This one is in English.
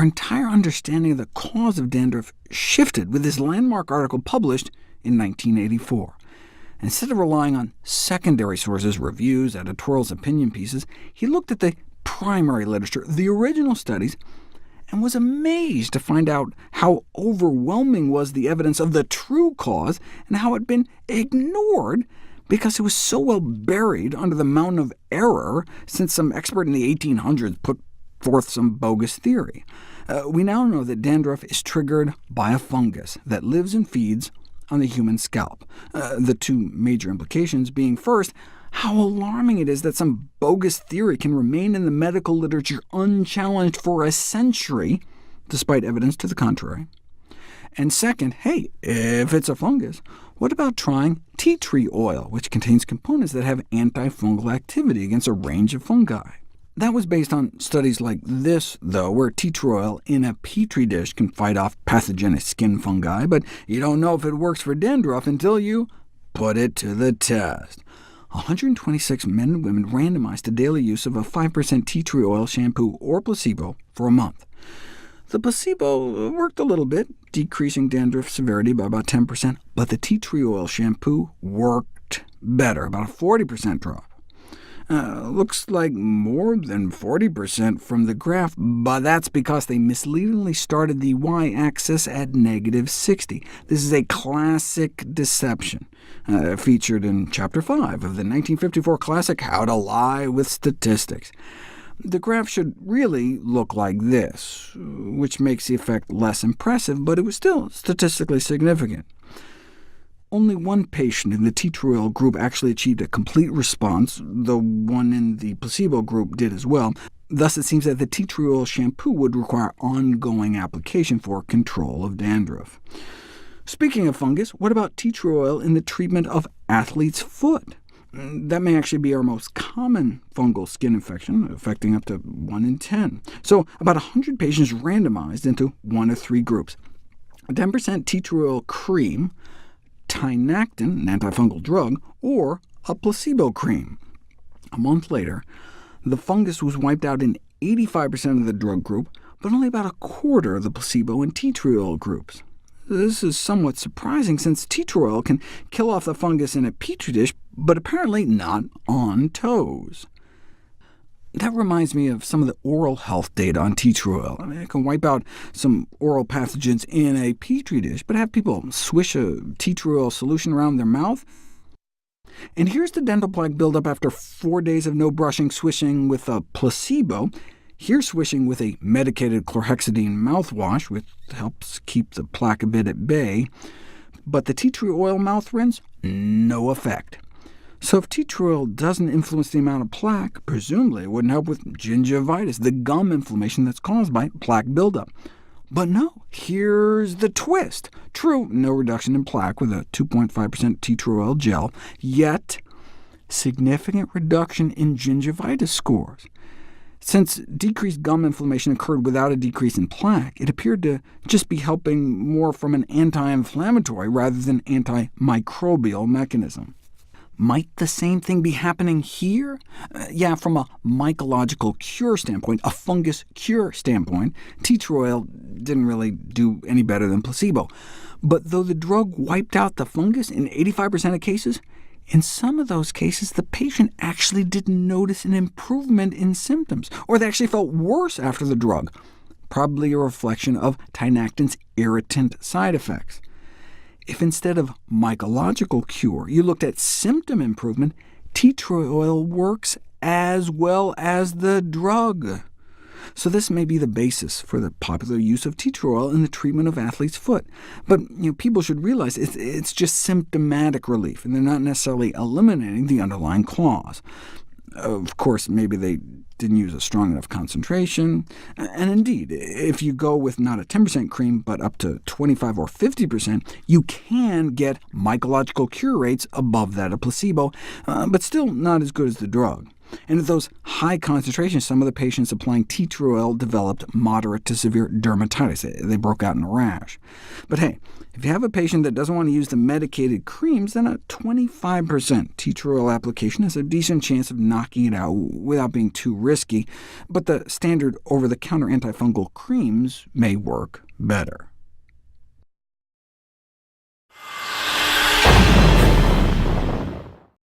entire understanding of the cause of dandruff shifted with this landmark article published in 1984. Instead of relying on secondary sources, reviews, editorials, opinion pieces, he looked at the primary literature, the original studies, and was amazed to find out how overwhelming was the evidence of the true cause, and how it had been ignored because it was so well buried under the mountain of error since some expert in the 1800s put forth some bogus theory. We now know that dandruff is triggered by a fungus that lives and feeds on the human scalp, the two major implications being, first, how alarming it is that some bogus theory can remain in the medical literature unchallenged for a century, despite evidence to the contrary. And second, hey, if it's a fungus, what about trying tea tree oil, which contains components that have antifungal activity against a range of fungi? That was based on studies like this, though, where tea tree oil in a petri dish can fight off pathogenic skin fungi, but you don't know if it works for dandruff until you put it to the test. 126 men and women randomized to daily use of a 5% tea tree oil shampoo or placebo for a month. The placebo worked a little bit, decreasing dandruff severity by about 10%, but the tea tree oil shampoo worked better, about a 40% drop. Looks like more than 40% from the graph, but that's because they misleadingly started the y-axis at -60. This is a classic deception, featured in Chapter 5 of the 1954 classic How to Lie with Statistics. The graph should really look like this, which makes the effect less impressive, but it was still statistically significant. Only one patient in the tea tree oil group actually achieved a complete response, the one in the placebo group did as well. Thus, it seems that the tea tree oil shampoo would require ongoing application for control of dandruff. Speaking of fungus, what about tea tree oil in the treatment of athlete's foot? That may actually be our most common fungal skin infection, affecting up to 1 in 10. So about 100 patients randomized into one of three groups: 10% tea tree oil cream, tinactin, an antifungal drug, or a placebo cream. A month later, the fungus was wiped out in 85% of the drug group, but only about a quarter of the placebo and tea tree oil groups. This is somewhat surprising, since tea tree oil can kill off the fungus in a petri dish, but apparently not on toes. That reminds me of some of the oral health data on tea tree oil. It can wipe out some oral pathogens in a petri dish, but have people swish a tea tree oil solution around their mouth? And here's the dental plaque buildup after 4 days of no brushing, swishing with a placebo. Here's swishing with a medicated chlorhexidine mouthwash, which helps keep the plaque a bit at bay. But the tea tree oil mouth rinse, no effect. So if tea tree oil doesn't influence the amount of plaque, presumably it wouldn't help with gingivitis, the gum inflammation that's caused by plaque buildup. But no, here's the twist. True, no reduction in plaque with a 2.5% tea tree oil gel, yet significant reduction in gingivitis scores. Since decreased gum inflammation occurred without a decrease in plaque, it appeared to just be helping more from an anti-inflammatory rather than antimicrobial mechanism. Might the same thing be happening here? Yeah, from a mycological cure standpoint, a fungus cure standpoint, tea tree oil didn't really do any better than placebo. But though the drug wiped out the fungus in 85% of cases, in some of those cases the patient actually didn't notice an improvement in symptoms, or they actually felt worse after the drug, probably a reflection of tinactin's irritant side effects. If instead of mycological cure you looked at symptom improvement, tea tree oil works as well as the drug. So this may be the basis for the popular use of tea tree oil in the treatment of athlete's foot. But people should realize it's just symptomatic relief, and they're not necessarily eliminating the underlying cause. Of course, maybe they didn't use a strong enough concentration. And indeed, if you go with not a 10% cream, but up to 25 or 50%, you can get mycological cure rates above that of placebo, but still not as good as the drug. And at those high concentrations, some of the patients applying tea tree oil developed moderate to severe dermatitis. They broke out in a rash. But hey, If you have a patient that doesn't want to use the medicated creams, then a 25% tea tree oil application has a decent chance of knocking it out without being too risky, but the standard over-the-counter antifungal creams may work better.